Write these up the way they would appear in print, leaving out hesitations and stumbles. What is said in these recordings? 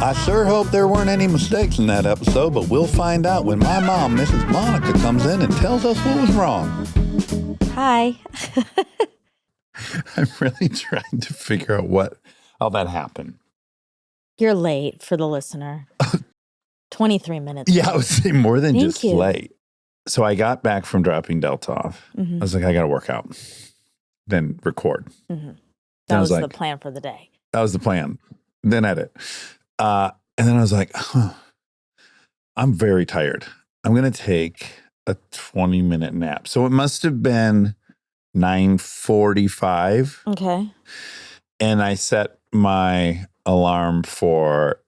I sure hope there weren't any mistakes in that episode, but we'll find out when my mom, Mrs. Monica, comes in and tells us what was wrong. Hi. I'm really trying to figure out how that happened. You're late for the listener. 23 minutes. Yeah, I would say more than Thank just you. late. So I got back from dropping Delta off. Mm-hmm. I was like, I got to work out, then record. Mm-hmm. Then That I was was the like, plan for the day. That was the plan. Then edit. And then I was like, I'm very tired. I'm going to take a 20-minute nap. So it must have been 9:45. Okay. And I set my alarm for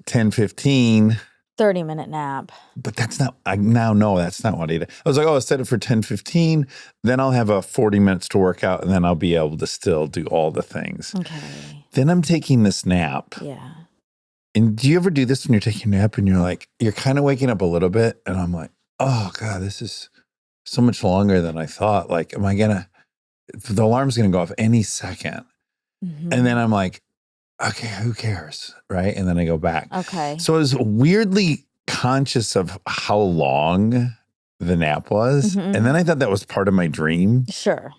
10:15. 30-minute nap. But that's not, I now know that's not what I did. I was like, I'll set it for 10:15. Then I'll have a 40 minutes to work out. And then I'll be able to still do all the things. Okay. Then I'm taking this nap. Yeah. And do you ever do this when you're taking a nap and you're kind of waking up a little bit? And I'm like, oh God, this is so much longer than I thought. Like, the alarm's going to go off any second. Mm-hmm. And then I'm like, okay, who cares? Right. And then I go back. Okay. So I was weirdly conscious of how long the nap was. Mm-hmm. And then I thought that was part of my dream. Sure.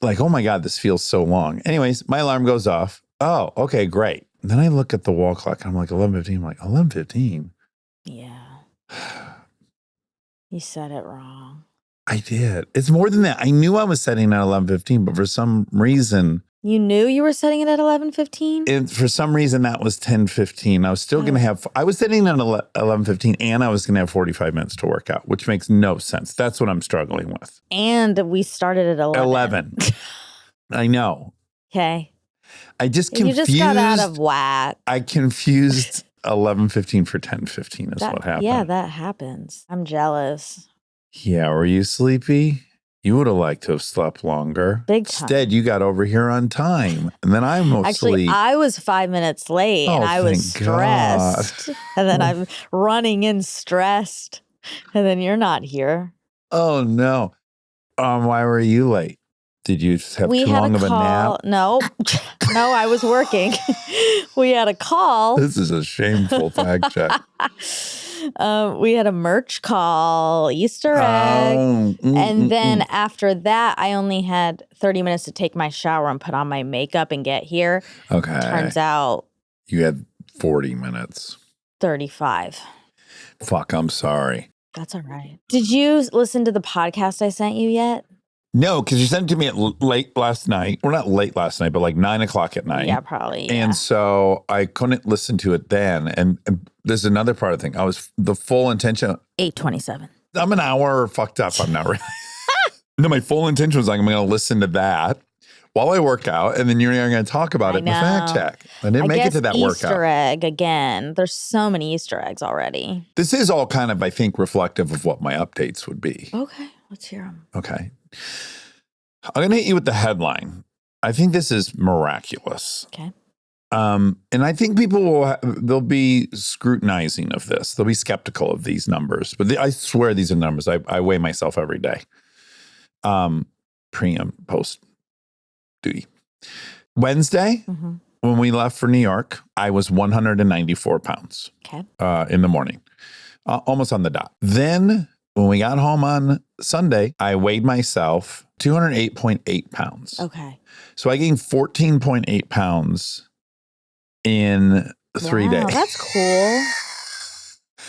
Like, oh my God, this feels so long. Anyways, my alarm goes off. Oh, okay, great. And then I look at the wall clock and I'm like, 11:15. I'm like, 11:15? Yeah. You said it wrong. I did. It's more than that. I knew I was setting at 11:15, but for some reason, You knew you were setting it at 11:15? for some reason that was 10:15. I was still going to I was setting at 11:15 and I was going to have 45 minutes to work out, which makes no sense. That's what I'm struggling with. And we started at 11. 11. I know. Okay. I just confused. You just got out of whack. I confused 11:15 for 10:15 is what happened. Yeah, that happens. I'm jealous. Yeah, were you sleepy? You would have liked to have slept longer. Big time. Instead, you got over here on time. And then I'm Actually, I was 5 minutes late and I was thank God. stressed. And then I'm running in stressed. And then you're not here. Oh, no. Why were you late? Did you have too long of a nap? No, no, I was working. We had a call. This is a shameful fact check. We had a merch call, Easter egg. And then after that, I only had 30 minutes to take my shower and put on my makeup and get here. Okay. Turns out You had 40 minutes. 35. Fuck, I'm sorry. That's all right. Did you listen to the podcast I sent you yet? No, because you sent it to me at late last night. Well, not late last night, but like 9 o'clock at night. Yeah, probably. Yeah. And so I couldn't listen to it then. And there's another part of the thing. I was the full intention. 8:27. I'm an hour fucked up. I'm not really. No, my full intention was like, I'm going to listen to that while I work out. And then you're going to talk about it in the fact check. I didn't make it to that Easter workout. egg again. There's so many Easter eggs already. This is all kind of, I think, reflective of what my updates would be. Okay, let's hear them. Okay. I'm going to hit you with the headline. I think this is miraculous. Okay. And I think people they'll be scrutinizing of this. They'll be skeptical of these numbers. But I swear these are numbers. I weigh myself every day. Pre and post duty. Wednesday, when we left for New York, I was 194 pounds. Okay. In the morning. Almost on the dot. Then when we got home on Sunday, I weighed myself 208.8 pounds. Okay. So I gained 14.8 pounds in 3 days. That's cool.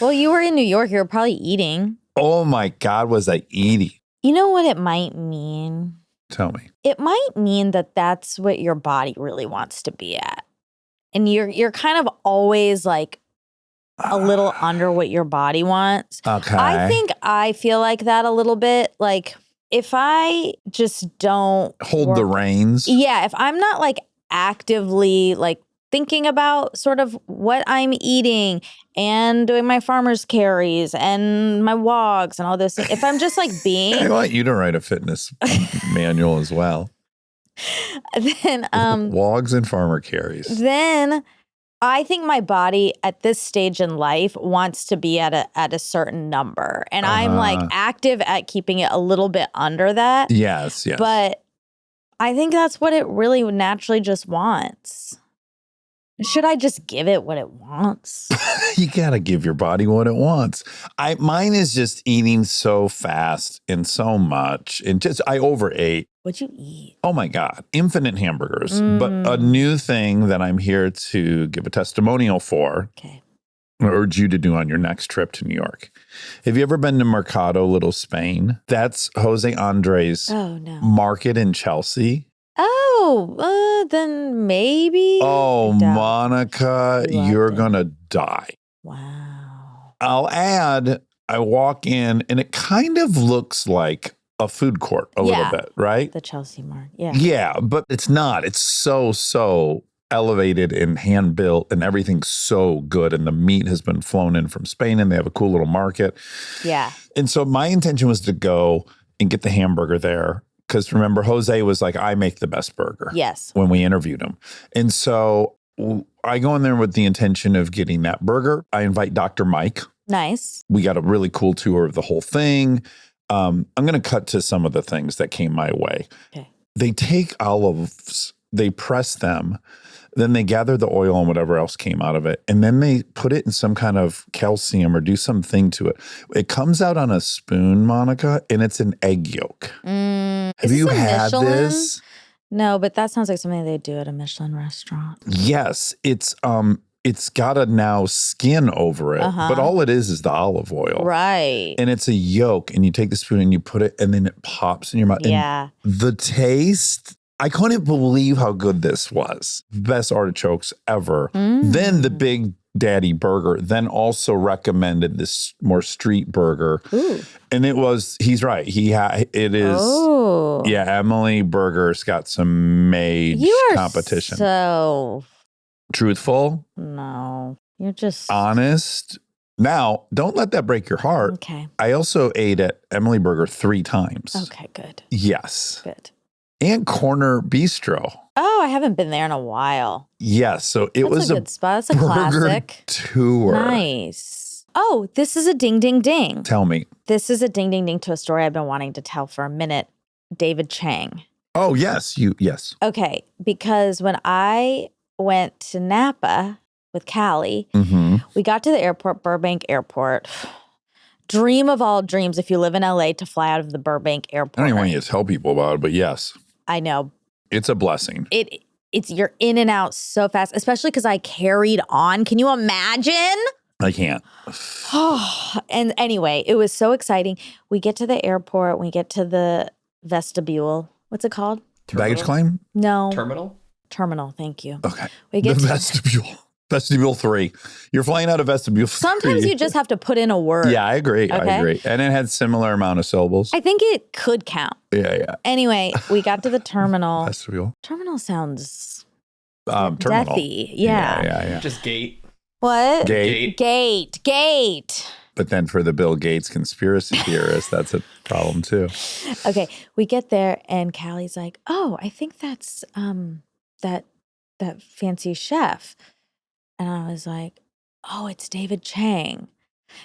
Well, you were in New York. You were probably eating. Oh my God, was I eating? You know what it might mean? Tell me. It might mean that that's what your body really wants to be at. And you're kind of always like a little under what your body wants. Okay. I think I feel like that a little bit. Like if I just don't hold the reins. Yeah, if I'm not like actively like thinking about sort of what I'm eating and doing my farmer's carries and my walks and all this. If I'm just like being I want you to write a fitness manual as well. Then Wogs and farmer carries. Then I think my body at this stage in life wants to be at a certain number. And I'm like active at keeping it a little bit under that. Yes. But I think that's what it really naturally just wants. Should I just give it what it wants? You got to give your body what it wants. Mine is just eating so fast and so much. And just, I overate. What'd you eat? Oh my God, infinite hamburgers. But a new thing that I'm here to give a testimonial for. Okay. I urge you to do on your next trip to New York. Have you ever been to Mercado Little Spain? That's Jose Andres' market in Chelsea. Oh, then maybe. Oh, Monica, you're going to die. Wow. I'll add, I walk in and it kind of looks like a food court a little bit, right? The Chelsea Mart. Yeah. Yeah, but it's not. It's so elevated and hand built and everything's so good. And the meat has been flown in from Spain and they have a cool little market. Yeah. And so my intention was to go and get the hamburger there. Because remember, Jose was like, I make the best burger. Yes. When we interviewed him. And so I go in there with the intention of getting that burger. I invite Dr. Mike. Nice. We got a really cool tour of the whole thing. I'm going to cut to some of the things that came my way. Okay. They take olives, they press them, then they gather the oil and whatever else came out of it, and then they put it in some kind of calcium or do something to it. It comes out on a spoon, Monica, and it's an egg yolk. Have you had this? No, but that sounds like something they do at a Michelin restaurant. Yes, it's got a now skin over it, but all it is the olive oil. Right. And it's a yolk, and you take the spoon and you put it, and then it pops in your mouth. Yeah. And the taste, I couldn't believe how good this was. Best artichokes ever. Then the Big Daddy burger, then also recommended this more street burger. Ooh. And he's right. It is. Oh. Yeah, Emily Burger's got some mage competition. So truthful. No, you're just honest. Now, don't let that break your heart. Okay. I also ate at Emily Burger 3 times. Okay, good. Yes. Good. And Corner Bistro. Oh, I haven't been there in a while. Yes. So it was a good spot. That's a classic tour. Nice. Oh, this is a ding, ding, ding. Tell me. This is a ding, ding, ding to a story I've been wanting to tell for a minute. David Chang. Oh, yes. Yes. Okay. Because when I went to Napa with Callie, we got to the airport, Burbank Airport. Dream of all dreams if you live in LA to fly out of the Burbank Airport. I don't even want you to tell people about it, but yes. I know. It's a blessing. It's you're in and out so fast, especially because I carried on. Can you imagine? I can't. And anyway, it was so exciting. We get to the airport. We get to the vestibule. What's it called? Baggage claim? No. Terminal. Thank you. Okay. We get the vestibule. Vestibule 3. You're flying out of Vestibule 3. Sometimes you just have to put in a word. Yeah, I agree. Okay? I agree. And it had similar amount of syllables. I think it could count. Yeah. Anyway, we got to the terminal. Vestibule. Terminal sounds terminal. deathy. Yeah. Just gate. What? Gate. But then for the Bill Gates conspiracy theorists, that's a problem too. Okay, we get there and Callie's like, "Oh, I think that's that fancy chef." And I was like, "Oh, it's David Chang."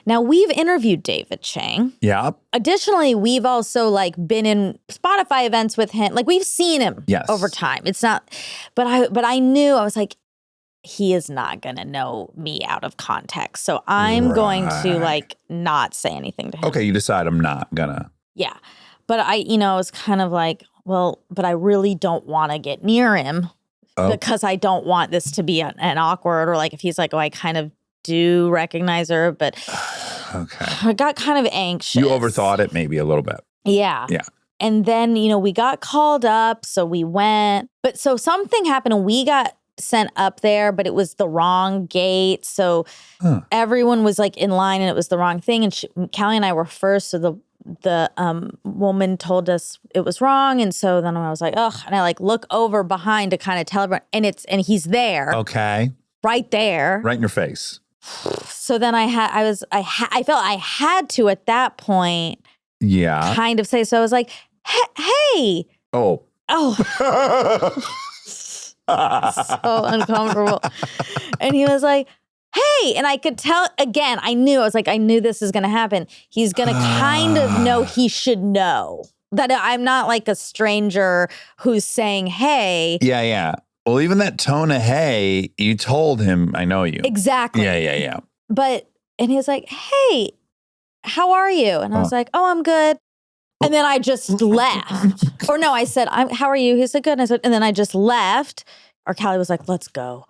Now, we've interviewed David Chang. Yeah. Additionally, we've also been in Spotify events with him. We've seen him over time. It's not, but I knew, I was like, he is not going to know me out of context. So I'm going to not say anything to him. Okay, you decide I'm not gonna. Yeah. But I was kind of like, well, but I really don't want to get near him because I don't want this to be an awkward, or if he's like, oh, I kind of do recognize her, but okay. I got kind of anxious. You overthought it maybe a little bit. Yeah. Yeah. And then, we got called up, so we went. But so something happened and we got sent up there, but it was the wrong gate. So everyone was in line and it was the wrong thing. And Callie and I were first, so the woman told us it was wrong. And so then I was like, ugh. And I look over behind to kind of tell everyone, and he's there. Okay. Right there. Right in your face. So then I felt I had to at that point. Yeah. Kind of say, so I was like, hey. Oh. So uncomfortable. And he was like, hey. And I could tell, again, I knew this is going to happen. He's going to kind of know he should know that I'm not a stranger who's saying, hey. Yeah. Well, even that tone of, hey, you told him, I know you. Exactly. Yeah. And he was like, hey, how are you? And I was like, oh, I'm good. And then I just left. Or no, I said, how are you? He said, good. And I said, and then I just left. Or Callie was like, let's go.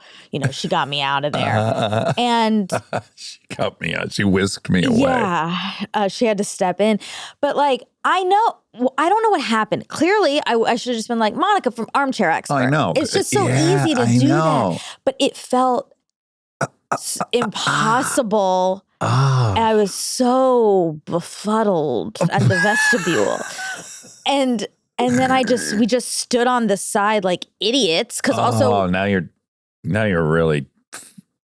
She got me out of there. And she got me out. She whisked me away. Yeah. She had to step in. But like, I don't know what happened. Clearly, I should have just been like, Monica from Armchair Expert. I know. It's just so easy to do that. But it felt impossible. And I was so befuddled at the vestibule. And then we just stood on the side like idiots. Cause also. Now you're really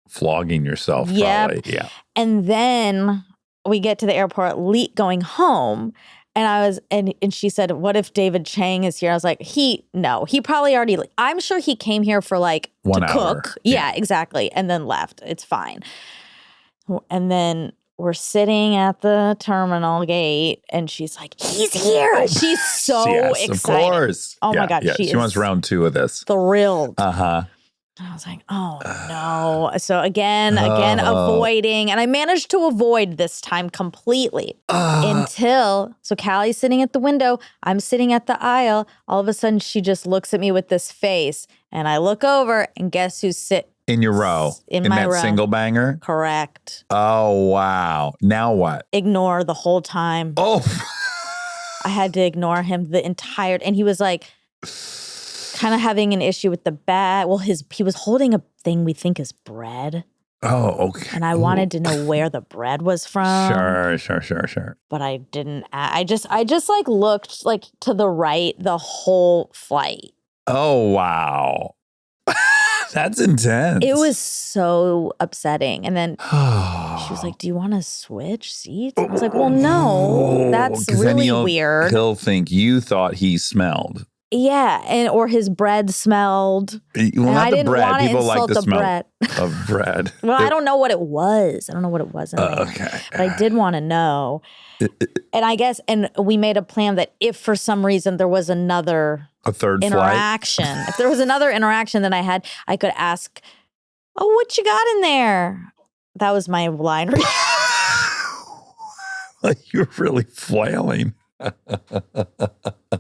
flogging yourself. Yep. Probably. Yeah. And then we get to the airport going home. And and she said, what if David Chang is here? I was like, he probably already, I'm sure he came here for like 1 to hour. cook. Yeah, exactly. And then left. It's fine. And then we're sitting at the terminal gate and she's like, he's here. She's so excited. Of course. Oh my God. Yeah. She wants round 2 of this. Thrilled. Uh-huh. I was like, oh no. So again, avoiding. And I managed to avoid this time completely until, so Callie's sitting at the window. I'm sitting at the aisle. All of a sudden, she just looks at me with this face. And I look over and guess who's in your row? In my row. Single banger? Correct. Oh, wow. Now what? Ignore the whole time. Oh. I had to ignore him the entire, and he was like, kind of having an issue with the bag. Well, he was holding a thing we think is bread. Oh, okay. And I wanted to know where the bread was from. Sure. But I didn't. I just like looked like to the right the whole flight. Oh, wow. That's intense. It was so upsetting. And then she was like, do you want to switch seats? I was like, well, no, that's really weird. He'll think you thought he smelled. Yeah, or his bread smelled. Well, not the bread. People like the smell of bread. Well, I don't know what it was. Okay. But I did want to know. And I guess, and we made a plan that if for some reason there was a third interaction, if there was another interaction that I could ask, oh, what you got in there? That was my line. You're really flailing.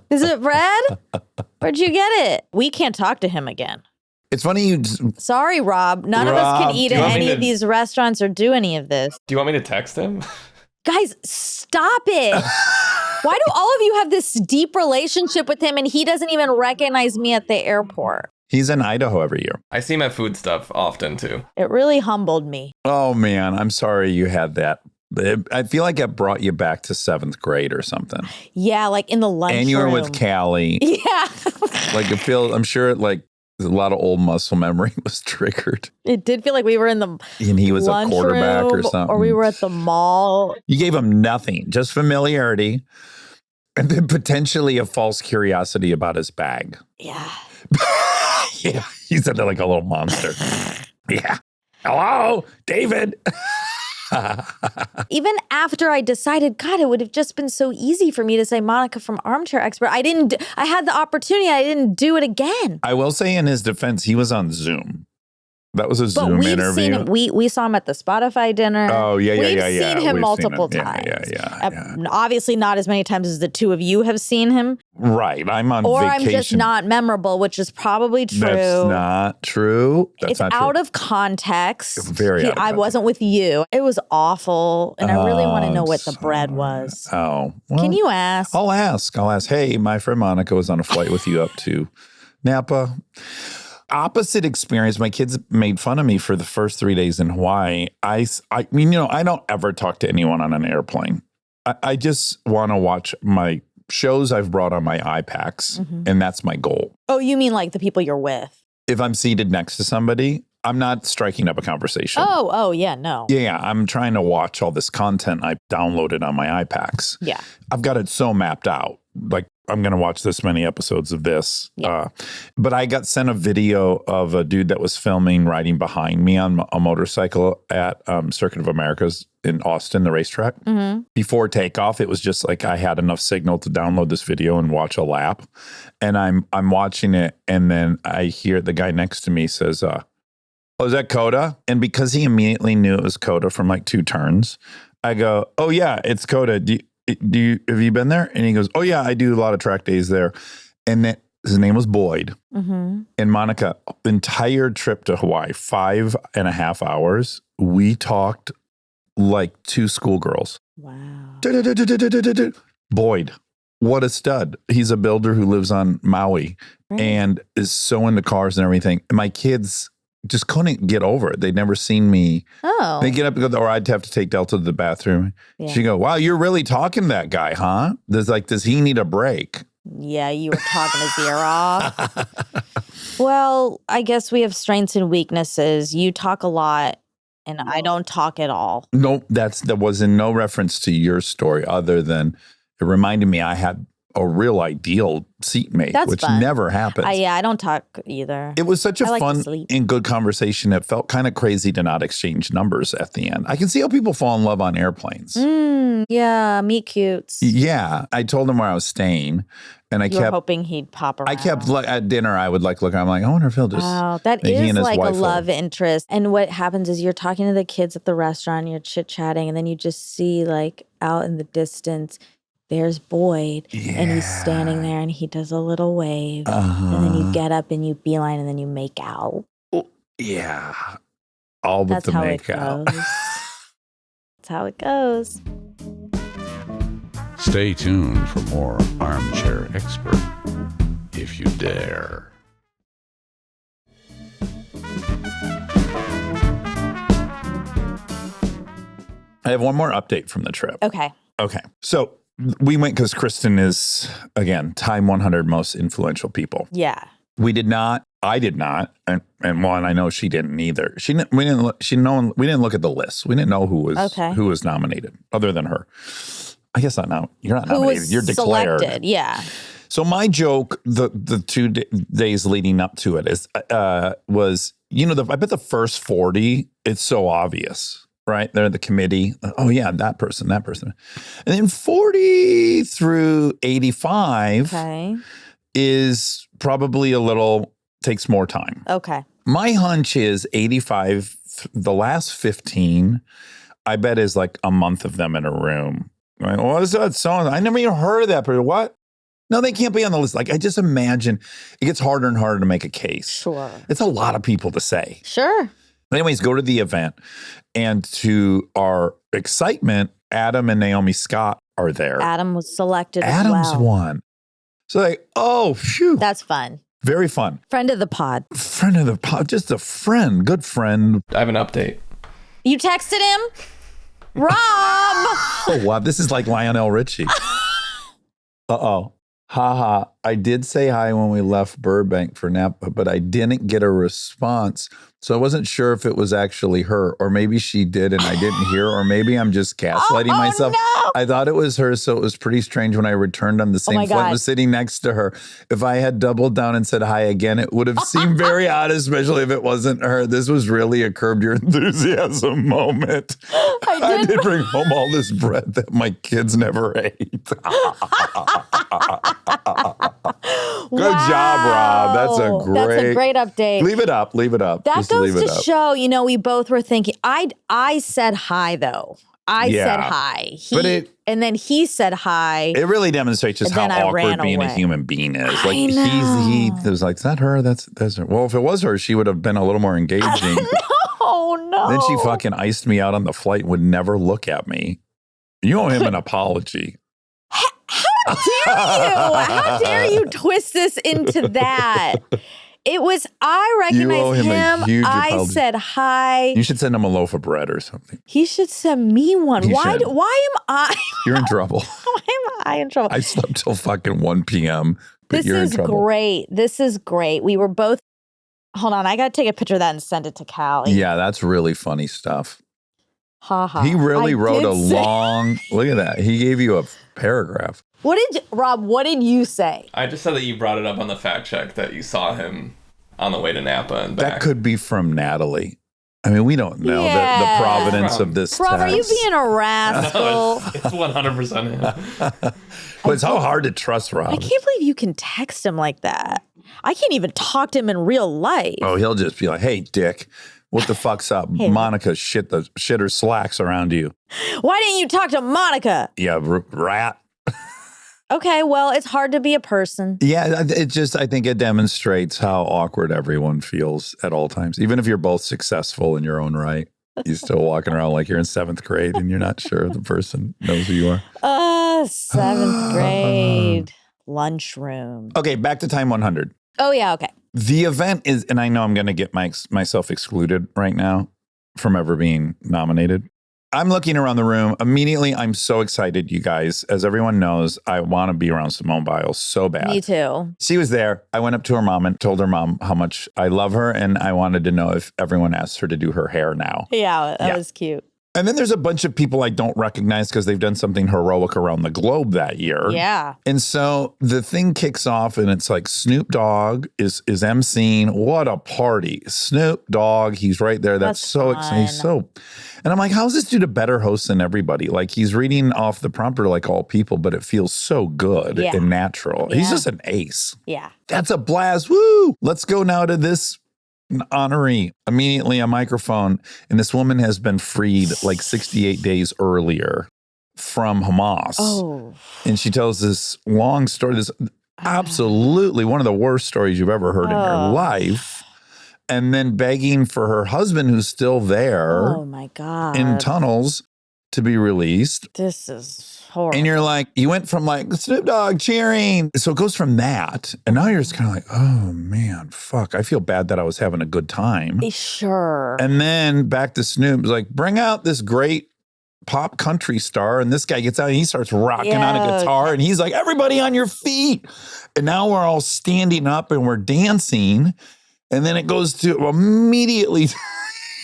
Is it bread? Where'd you get it? We can't talk to him again. It's funny Sorry, Rob. None of us can eat at any of these restaurants or do any of this. Do you want me to text him? Guys, stop it. Why do all of you have this deep relationship with him and he doesn't even recognize me at the airport? He's in Idaho every year. I see him at food stuff often too. It really humbled me. Oh, man. I'm sorry you had that. I feel like it brought you back to 7th grade or something. Yeah, like in the lunchroom. And you were with Callie. Yeah. I'm sure like a lot of old muscle memory was triggered. It did feel like we were in the and he was a quarterback or something. Or we were at the mall. You gave him nothing, just familiarity. And then potentially a false curiosity about his bag. Yeah. Yeah. He said that like a little monster. Yeah. Hello, David. Even after I decided, God, it would have just been so easy for me to say Monica from Armchair Expert. I had the opportunity. I didn't do it again. I will say in his defense, he was on Zoom. That was a Zoom interview. Seen him. We saw him at the Spotify dinner. Oh, yeah. We've seen him multiple times. Yeah. Obviously not as many times as the two of you have seen him. Right. I'm on or vacation. I'm just not memorable, which is probably true. That's not true. It's out of context. Very out of context. I wasn't with you. It was awful. And I really want to know what the bread was. Oh. Well, can you ask? I'll ask. Hey, my friend Monica was on a flight with you up to Napa. Opposite experience. My kids made fun of me for the first 3 days in Hawaii. I mean, I don't ever talk to anyone on an airplane. I just want to watch my shows I've brought on my iPads, and that's my goal. Oh, you mean like the people you're with? If I'm seated next to somebody, I'm not striking up a conversation. Oh, yeah, no. Yeah, I'm trying to watch all this content I downloaded on my iPads. Yeah. I've got it so mapped out. like, I'm going to watch this many episodes of this. Yeah. But I got sent a video of a dude that was filming riding behind me on a motorcycle at Circuit of Americas in Austin, the racetrack. Mm-hmm. Before takeoff, it was just like I had enough signal to download this video and watch a lap. And I'm watching it, and then I hear the guy next to me says, oh, is that Coda? And because he immediately knew it was Coda from like 2 turns, I go, oh yeah, it's Coda. Have you been there? And he goes, oh yeah, I do a lot of track days there. And then his name was Boyd. Mm-hmm. And Monica, entire trip to Hawaii, 5.5 hours, we talked like 2 schoolgirls. Wow. Boyd, what a stud. He's a builder who lives on Maui Right. and is so into cars and everything. And my kids just couldn't get over it. They'd never seen me. Oh. They get up and go, or I'd have to take Delta to the bathroom. Yeah. She'd go, wow, you're really talking to that guy, huh? Does he need a break? Yeah, you were talking his ear off. Well, I guess we have strengths and weaknesses. You talk a lot, and I don't talk at all. No, that was in no reference to your story other than it reminded me I had a real ideal seatmate, That's which fun. never happens. Yeah, I don't talk either. It was such a I like to fun sleep. and good conversation. It felt kind of crazy to not exchange numbers at the end. I can see how people fall in love on airplanes. Yeah, meet cutes. Yeah. I told him where I was staying, and You were hoping he'd pop around. I kept at dinner, I would look, I'm like, I wonder if he'll just. Wow, that he is and his like a wife will- love interest. And what happens is you're talking to the kids at the restaurant, you're chit-chatting, and then you just see like out in the distance, there's Boyd, and he's standing there, and he does a little wave, and then you get up and you beeline, and then you make out. Yeah. All but That's the how make it out. goes. That's how it goes. Stay tuned for more Armchair Expert, if you dare. I have one more update from the trip. Okay. Okay. So we went because Kristen is, again, Time 100 most influential people. Yeah. We did not. I did not, and one I know she didn't either. We didn't look at the list. We didn't know who was nominated other than her. I guess not now. You're not Who nominated. was You're declared. selected? Yeah. So my joke, the 2 days leading up to it was, I bet the first 40, it's so obvious, right? They're the committee. Oh yeah, that person. And then 40 through 85 is probably takes more time. Okay. My hunch is 85, the last 15, I bet is like a month of them in a room. Like, what is that song? I never even heard of that person. What? No, they can't be on the list. Like, I just imagine it gets harder and harder to make a case. Sure. It's a lot of people to say. Sure. Anyways, go to the event. And to our excitement, Adam and Naomi Scott are there. Adam was selected Adam's as well. one. So like, oh, phew. That's fun. Very fun. Friend of the pod. Friend of the pod. Just a friend. Good friend. I have an update. You texted him? Rob! Oh, wow. This is like Lionel Richie. Uh-oh. Haha. I did say hi when we left Burbank for Napa, but I didn't get a response. So I wasn't sure if it was actually her, or maybe she did and I didn't hear, or maybe I'm just gaslighting myself. No. I thought it was her, so it was pretty strange when I returned on the same my flight and God. was sitting next to her. If I had doubled down and said hi again, it would have seemed very odd, especially if it wasn't her. This was really a Curb Your Enthusiasm moment. I did bring home all this bread that my kids never ate. Good job, Rob. That's a great update. Leave it up. That Just goes leave it to up. show, we both were thinking, I said hi though. I said hi. And then he said hi. It really demonstrates just how And then I awkward ran being a away. human being is. Like I know. he was like, is that her? That's her. Well, if it was her, she would have been a little more engaging. Oh no. Then she fucking iced me out on the flight and would never look at me. You owe him an apology. How dare you twist this into that? It was, I You owe recognized him a him. huge I apology. said hi. You should send him a loaf of bread or something. He should send me one. He Why should. am I You're in trouble. in trouble? I slept till fucking 1 p.m. But This you're in is trouble. great. This is great. We were both, hold on, I got to take a picture of that and send it to Callie. Yeah, that's really funny stuff. Ha ha. He really I wrote did a say- long, look at that. He gave you a paragraph. Rob, what did you say? I just said that you brought it up on the fact check that you saw him on the way to Napa and back. That could be from Natalie. I mean, we don't know Yeah. the provenance of this Rob, are you text. being a rascal? No, it's 100% him. But it's how hard to trust Rob. I can't believe you can text him like that. I can't even talk to him in real life. Oh, he'll just be like, hey, Dick, what the fuck's up? Hey. Monica shit her slacks around you. Why didn't you talk to Monica? Yeah, rat. Okay, well, it's hard to be a person. Yeah, I think it demonstrates how awkward everyone feels at all times. Even if you're both successful in your own right, you're still walking around like you're in 7th grade and you're not sure the person knows who you are. 7th grade lunchroom. Okay, back to Time 100. Oh, yeah, okay. The event is, and I know I'm going to get myself excluded right now from ever being nominated. I'm looking around the room. Immediately, I'm so excited, you guys. As everyone knows, I want to be around Simone Biles so bad. Me too. She was there. I went up to her mom and told her mom how much I love her, and I wanted to know if everyone asked her to do her hair now. Yeah, that Yeah. was cute. And then there's a bunch of people I don't recognize because they've done something heroic around the globe that year. Yeah. And so the thing kicks off and it's like Snoop Dogg is emceeing. What a party. Snoop Dogg, he's right there. That's so exciting. He's fun. and I'm like, how's this dude a better host than everybody? Like he's reading off the prompter like all people, but it feels so good Yeah. and natural. He's Yeah. just an ace. Yeah. That's a blast. Woo! Let's go now to this honoree. Immediately a microphone. And this woman has been freed like 68 days earlier from Hamas. Oh. And she tells this long story, this absolutely one of the worst stories you've ever heard in your life. And then begging for her husband, who's still there Oh, my God. in tunnels, to be released. This is horrible. And you're like, you went from like Snoop Dogg cheering. So it goes from that. And now you're just kind of like, oh man, fuck. I feel bad that I was having a good time. Sure. And then back to Snoop's like, bring out this great pop country star. And this guy gets out and he starts rocking on a Yeah. guitar. And he's like, everybody on your feet. And now we're all standing up and we're dancing. And then it goes to immediately,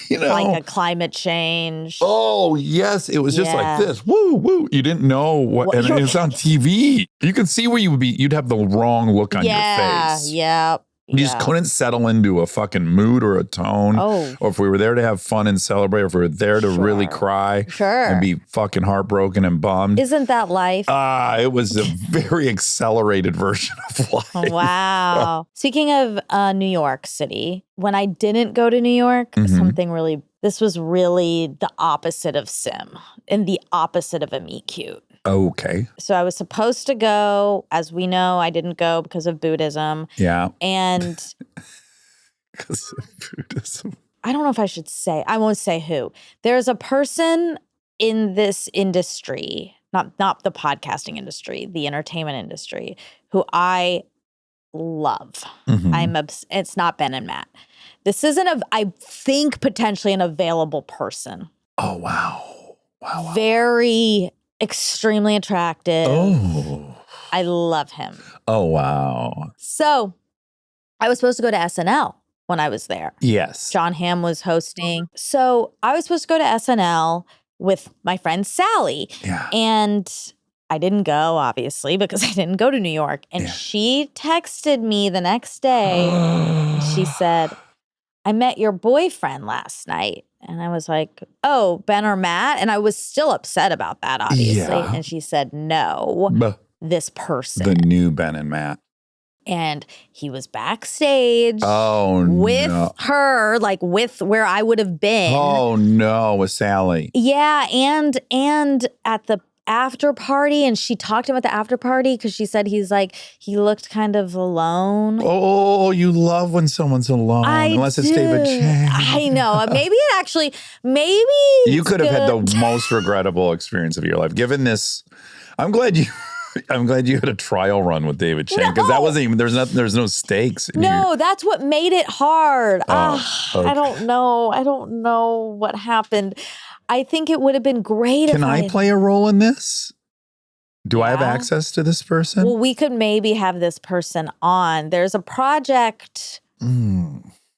like a climate change. Oh, yes. It was just Yeah. like this. Woo, woo. You didn't know what, and it's on TV. You could see where you'd have the wrong look on your face. Yeah. You just couldn't settle into a fucking mood or a tone. Oh. Or if we were there to have fun and celebrate, or if we were there to really Sure. cry Sure. and be fucking heartbroken and bummed. Isn't that life? It was a very accelerated version of life. Wow. Speaking of New York City, when I didn't go to New York, this was really the opposite of Sim and the opposite of a meet cute. Okay. So I was supposed to go. As we know, I didn't go because of Buddhism. Yeah. And Because of Buddhism. I don't know if I should say, I won't say who. There's a person in this industry, not the podcasting industry, the entertainment industry, who I love. Mhm. It's not Ben and Matt. This isn't I think potentially an available person. Oh, wow. Wow. Very extremely attractive. Oh. I love him. Oh, wow. So I was supposed to go to SNL when I was there. Yes. John Hamm was hosting. So I was supposed to go to SNL with my friend Sally. Yeah. And I didn't go, obviously, because I didn't go to New York. And Yeah. she texted me the next day. And she said, I met your boyfriend last night. And I was like, oh, Ben or Matt? And I was still upset about that, obviously. Yeah. And she said, no, this person. The new Ben and Matt. And he was backstage with no. her, like with where I would have been. Oh no, with Sally. Yeah, and at the after party, and she talked to him at the after party because she said he looked kind of alone. Oh, you love when someone's alone, unless it's David do. Chang. I know. Maybe You could have had good. the most regrettable experience of your life. Given this, I'm glad you had a trial run with David Chang because that No. wasn't even. There's no stakes. In No, that's what made it hard. okay. I don't know. I don't know what happened. I think it would have been great Can if I play a role in this? Do I have Yeah. access to this person? Well, we could maybe have this person on. There's a project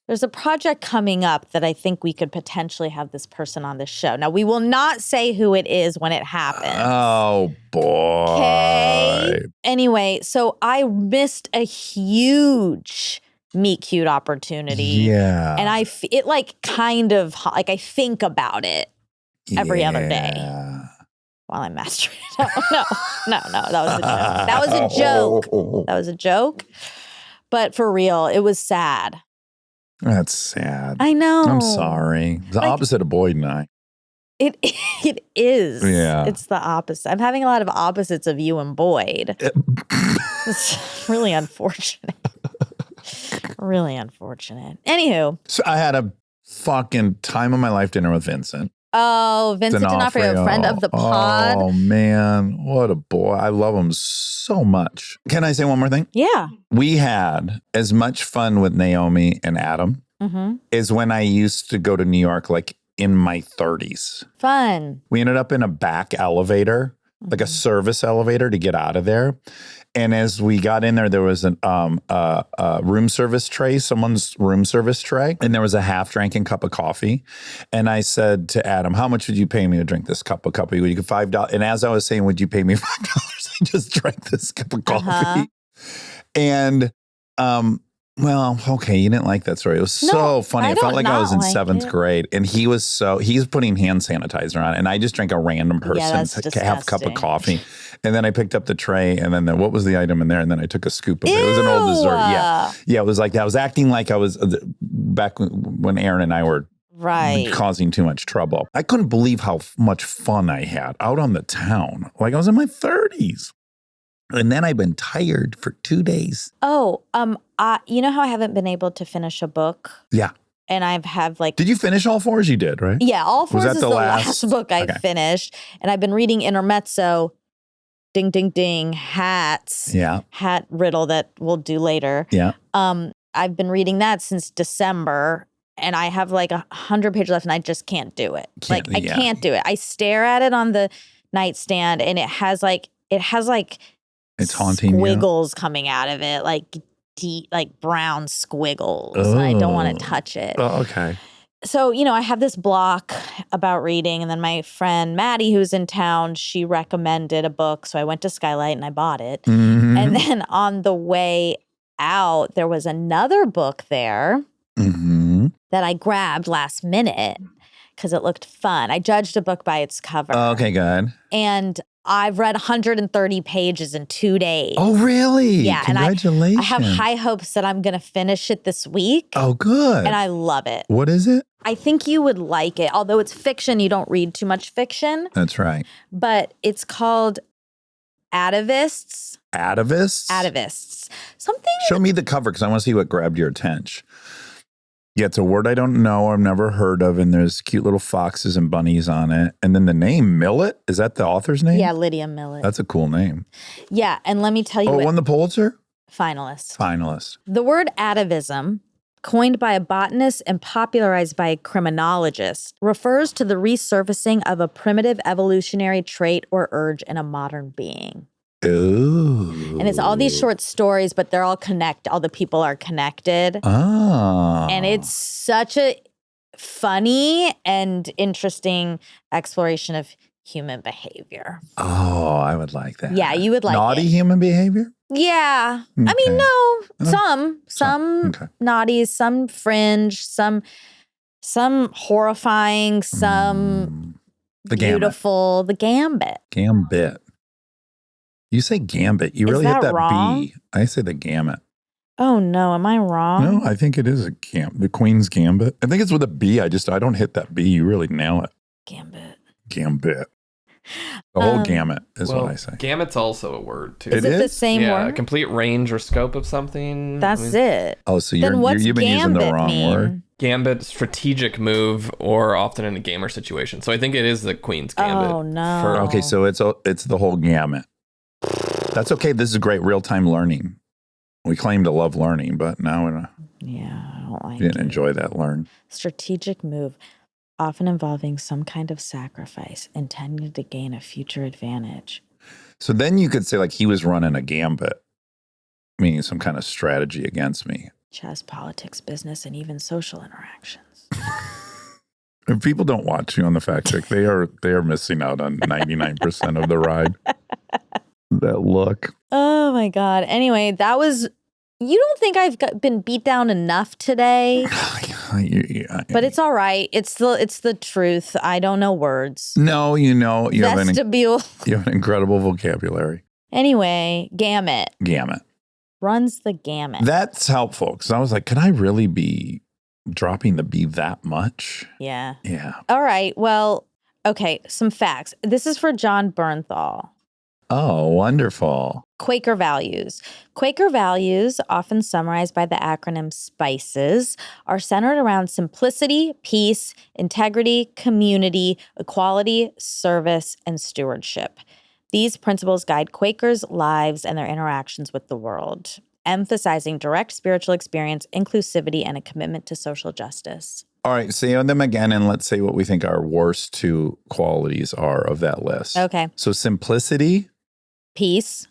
There's a project coming up that I think we could potentially have this person on the show. Now, we will not say who it is when it happens. Oh, boy. Okay. Anyway, so I missed a huge meet cute opportunity. Yeah. And I think about it every other day while I masturbate. No, that was a joke. That was a joke. But for real, it was sad. That's sad. I know. I'm sorry. The opposite of Boyd and I. It is. Yeah. It's the opposite. I'm having a lot of opposites of you and Boyd. It's really unfortunate. Really unfortunate. Anywho. So I had a fucking time of my life dinner with Vincent. Oh, Vincent D'Onofrio, a friend of the pod. Oh, man. What a boy. I love him so much. Can I say one more thing? Yeah. We had as much fun with Naomi and Adam as when I used to go to New York, like in my 30s. Fun. We ended up in a back elevator, like a service elevator to get out of there. And as we got in there, there was a room service tray, someone's room service tray, and there was a half drinking cup of coffee. And I said to Adam, "How much would you pay me to drink this cup of coffee?" You could $5. And as I was saying, "Would you pay me $5?" I just drank this cup of coffee. And well, okay, you didn't like that story. It was so funny. I felt like I was in seventh grade, and he's putting hand sanitizer on, and I just drank a random person's half cup of coffee. And then I picked up the tray, and then what was the item in there? And then I took a scoop of it. It was an old dessert. Yeah, it was like that. I was acting like I was back when Aaron and I were causing too much trouble. I couldn't believe how much fun I had out on the town. Like I was in my 30s. And then I've been tired for 2 days. Oh, you know how I haven't been able to finish a book? Yeah. And have like... Did you finish all fours? You did, right? Yeah, all fours is the last book I finished. And I've been reading Intermezzo, ding, ding, ding, hats. Yeah. Hat riddle that we'll do later. Yeah. I've been reading that since December. And I have like 100 pages left and I just can't do it. I can't do it. I stare at it on the nightstand and it has like... It's haunting squiggles coming out of it, like deep, like brown squiggles. Oh. I don't want to touch it. Oh, okay. So, I have this block about reading. And then my friend Maddie, who's in town, she recommended a book. So I went to Skylight and I bought it. Mm-hmm. And then on the way out, there was another book there that I grabbed last minute because it looked fun. I judged a book by its cover. Okay, good. And I've read 130 pages in 2 days. Oh, really? Yeah. Congratulations. And I have high hopes that I'm going to finish it this week. Oh, good. And I love it. What is it? I think you would like it. Although it's fiction, you don't read too much fiction. That's right. But it's called Atavists. Atavists? Atavists. Something. Show me the cover because I want to see what grabbed your attention. Yeah, it's a word I don't know, I've never heard of, and there's cute little foxes and bunnies on it. And then the name, Millet, is that the author's name? Yeah, Lydia Millet. That's a cool name. Yeah, and let me tell you it won the Pulitzer? Finalist. The word atavism, coined by a botanist and popularized by a criminologist, refers to the resurfacing of a primitive evolutionary trait or urge in a modern being. Ooh. And it's all these short stories, but they're all all the people are connected. Oh. And it's such a funny and interesting exploration of human behavior. Oh, I would like that. Yeah, you would like Naughty it. human behavior? Yeah. Okay. I mean, no. Some okay. naughty, some fringe, some horrifying, some beautiful. The gambit. Gambit. You say gambit. You really hit that wrong? B. I say the gamut. Oh, no. Am I wrong? No, I think it is the Queen's Gambit. I think it's with a B. I don't hit that B. You really nail it. Gambit. The whole gamut is what I say. Gamut's also a word, too. Is it the same word? A complete range or scope of something. That's it. Oh, so you've been using the wrong word? Gambit, strategic move, or often in a gamer situation. So I think it is the Queen's Gambit. Oh, no. Okay, so it's the whole gamut. That's okay. This is great real-time learning. We claim to love learning, but now I don't like didn't enjoy that learn. Strategic move, often involving some kind of sacrifice intended to gain a future advantage. So then you could say like he was running a gambit, meaning some kind of strategy against me. Chess, politics, business, and even social interactions. If people don't watch you on the fact check, they are missing out on 99% of the ride. That look. Oh my God. Anyway, that was. You don't think I've been beat down enough today? But it's all right. It's the truth. I don't know words. No, you have Vestibule. you have an incredible vocabulary. Anyway, Gamut. Gamut. Runs the gamut. That's helpful because I was like, can I really be dropping the B that much? Yeah. Yeah. All right. Well, okay. Some facts. This is for Jon Bernthal. Oh, wonderful. Quaker values. Quaker values, often summarized by the acronym SPICES, are centered around simplicity, peace, integrity, community, equality, service, and stewardship. These principles guide Quakers' lives and their interactions with the world, emphasizing direct spiritual experience, inclusivity, and a commitment to social justice. All right, say them again, and let's say what we think our worst two qualities are of that list. Okay. So simplicity, Peace,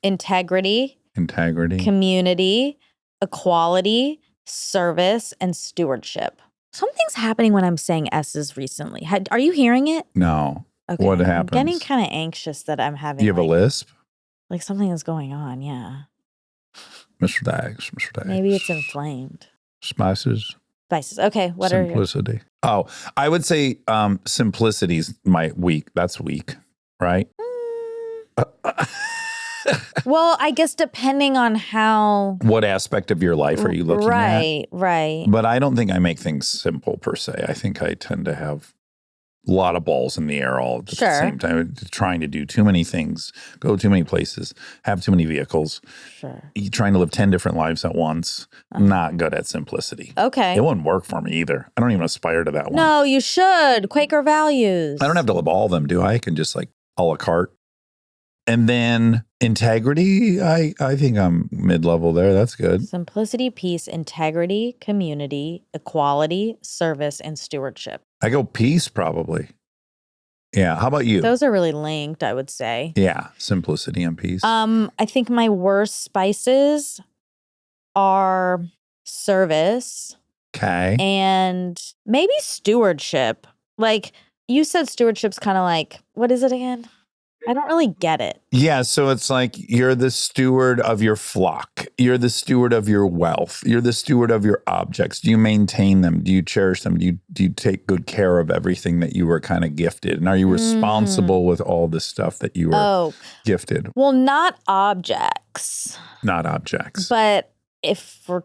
integrity, community, equality, service, and stewardship. Something's happening when I'm saying S's recently. Are you hearing it? No. Okay. What happens? I'm getting kind of anxious that I'm having. You have a lisp? Like something is going on, yeah. Mr. Dax. Maybe it's inflamed. Spices. Okay, what Simplicity. Oh, I would say simplicity's my weak. That's weak, right? Well, I guess depending on how. What aspect of your life are you looking at? Right. But I don't think I make things simple per se. I think I tend to have a lot of balls in the air all at the same time, trying to do too many things, go too many places, have too many vehicles. Sure. Trying to live 10 different lives at once. I'm not good at simplicity. Okay. It wouldn't work for me either. I don't even aspire to that one. No, you should. Quaker values. I don't have to live all of them, do I? I can just like a la carte. And then integrity, I think I'm mid-level there. That's good. Simplicity, peace, integrity, community, equality, service, and stewardship. I go peace probably. Yeah. How about you? Those are really linked, I would say. Yeah. Simplicity and peace. I think my worst spices are service. Okay. And maybe stewardship. Like you said, stewardship's kind of like, what is it again? I don't really get it. Yeah, so it's like you're the steward of your flock. You're the steward of your wealth. You're the steward of your objects. Do you maintain them? Do you cherish them? Do you take good care of everything that you were kind of gifted? And are you responsible with all the stuff that you were gifted? Well, not objects. Not objects. But if we're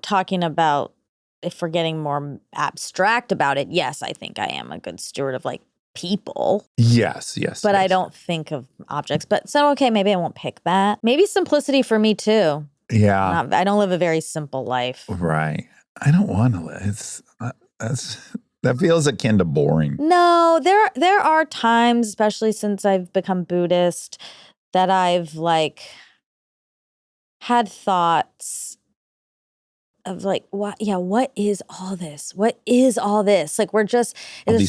getting more abstract about it, yes, I think I am a good steward of like people. Yes. But I don't think of objects. But so, okay, maybe I won't pick that. Maybe simplicity for me too. Yeah. I don't live a very simple life. Right. I don't want to live. That feels akin to boring. No, there are times, especially since I've become Buddhist, that I've like had thoughts of like, what is all this? What is all this? Like there's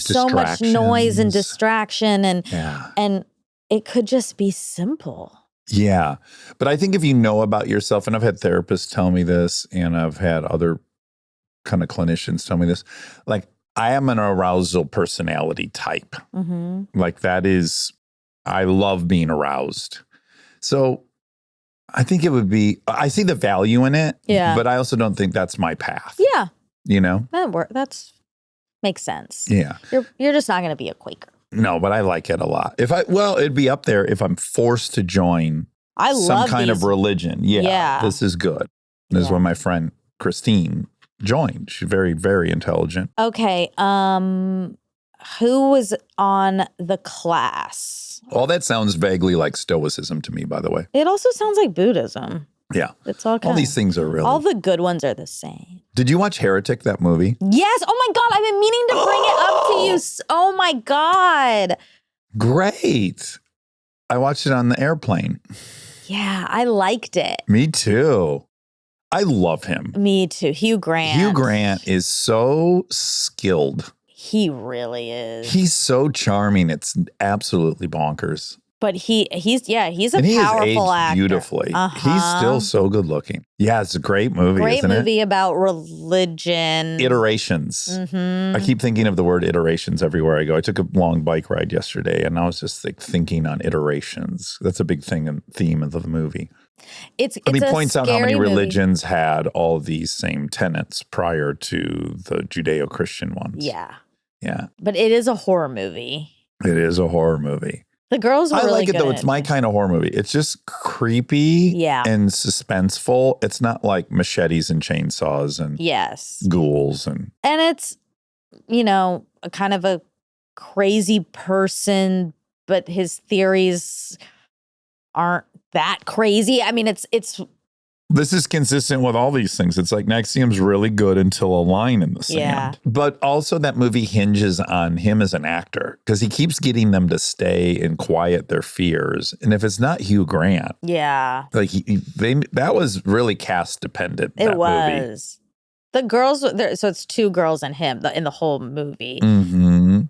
so much noise and distraction and it could just be simple. Yeah. But I think if you know about yourself, and I've had therapists tell me this, and I've had other kind of clinicians tell me this, like I am an arousal personality type. Mm-hmm. Like I love being aroused. So I think I see the value in it, but I also don't think that's my path. Yeah. You know? That's makes sense. Yeah. You're just not going to be a Quaker. No, but I like it a lot. It'd be up there if I'm forced to join some kind of religion. Yeah. This is good. This is where my friend Christine joined. She's very, very intelligent. Okay. Who was on The Class? All that sounds vaguely like Stoicism to me, by the way. It also sounds like Buddhism. Yeah. It's all these things are really. All the good ones are the same. Did you watch Heretic, that movie? Yes. Oh my God. I've been meaning to bring it up to you. Oh my God. Great. I watched it on the airplane. Yeah, I liked it. Me too. I love him. Me too. Hugh Grant. Hugh Grant is so skilled. He really is. He's so charming. It's absolutely bonkers. But he's a And he has powerful aged actor. beautifully. He's still so good looking. Yeah, it's a great movie, Great isn't movie it? about religion. Iterations. Mm-hmm. I keep thinking of the word iterations everywhere I go. I took a long bike ride yesterday, and I was just like thinking on iterations. That's a big theme of the movie. It's He a points out how many scary movie. religions had all these same tenets prior to the Judeo-Christian ones. Yeah. Yeah. But it is a horror movie. It is a horror movie. The girls were I really like it good though. at It's my kind of horror movie. It's just creepy and suspenseful. It's not like machetes and chainsaws and Yes. ghouls and it's, a kind of a crazy person, but his theories aren't that crazy. I mean, it's this is consistent with all these things. It's like NXIVM's really good until a line in the sand. Yeah. But also that movie hinges on him as an actor because he keeps getting them to stay and quiet their fears. And if it's not Hugh Grant, like that was really cast dependent. It was. Movie. The girls, so it's two girls and him in the whole movie. Mm-hmm.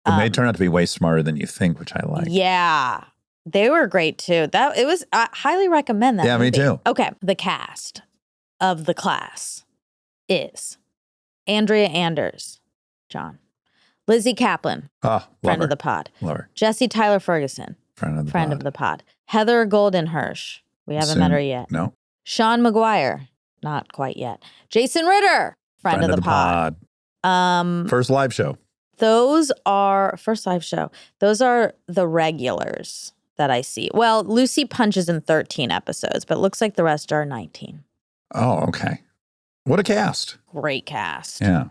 And they turn out to be way smarter than you think, which I like. Yeah. They were great too. I highly recommend that. Yeah, movie. me too. Okay. The cast of The Class is Andrea Anders, John, Lizzie Kaplan, friend of the pod, Jesse Tyler Ferguson, friend of the pod, Heather Goldenhirsch. We haven't met her yet. No. Sean McGuire, not quite yet. Jason Ritter, friend of the pod. First live show. Those are the regulars that I see. Well, Lucy punches in 13 episodes, but it looks like the rest are 19. Oh, okay. What a cast. Great cast. Yeah.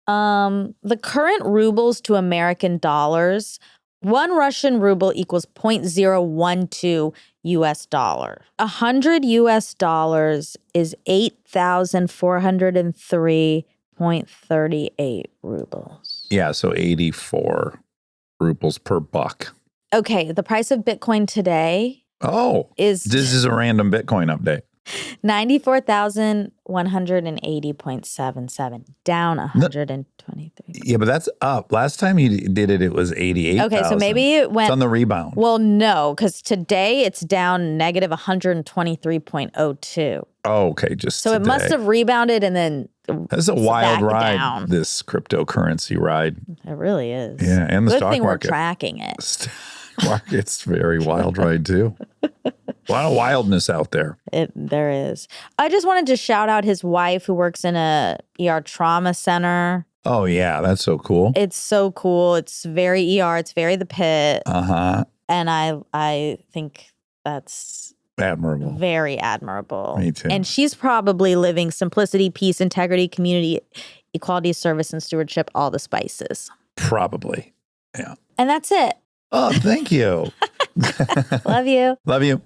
The current rubles to American dollars, 1 Russian ruble equals 0.012 US dollar. 100 US dollars is 8,403.38 rubles. Yeah, so 84 rubles per buck. Okay, the price of Bitcoin today this is a random Bitcoin update. 94,180.77, down 123. Yeah, but that's up. Last time you did it, it was 88. Okay, so maybe it went. It's on the rebound. Well, no, because today it's down negative 123.02. Oh, okay, just so today. It must have rebounded and then. That's a wild ride. Down. This cryptocurrency ride. It really is. Yeah, and the Good stock thing market. We're tracking it. Stock market's very wild ride too. A lot of wildness out there. There is. I just wanted to shout out his wife who works in a ER trauma center. Oh yeah, that's so cool. It's so cool. It's very ER. It's very The Pit. Uh-huh. And I think that's admirable. Very admirable. Me too. And she's probably living simplicity, peace, integrity, community, equality, service, and stewardship, all the spices. Probably. Yeah. And that's it. Oh, thank you. Love you. Love you.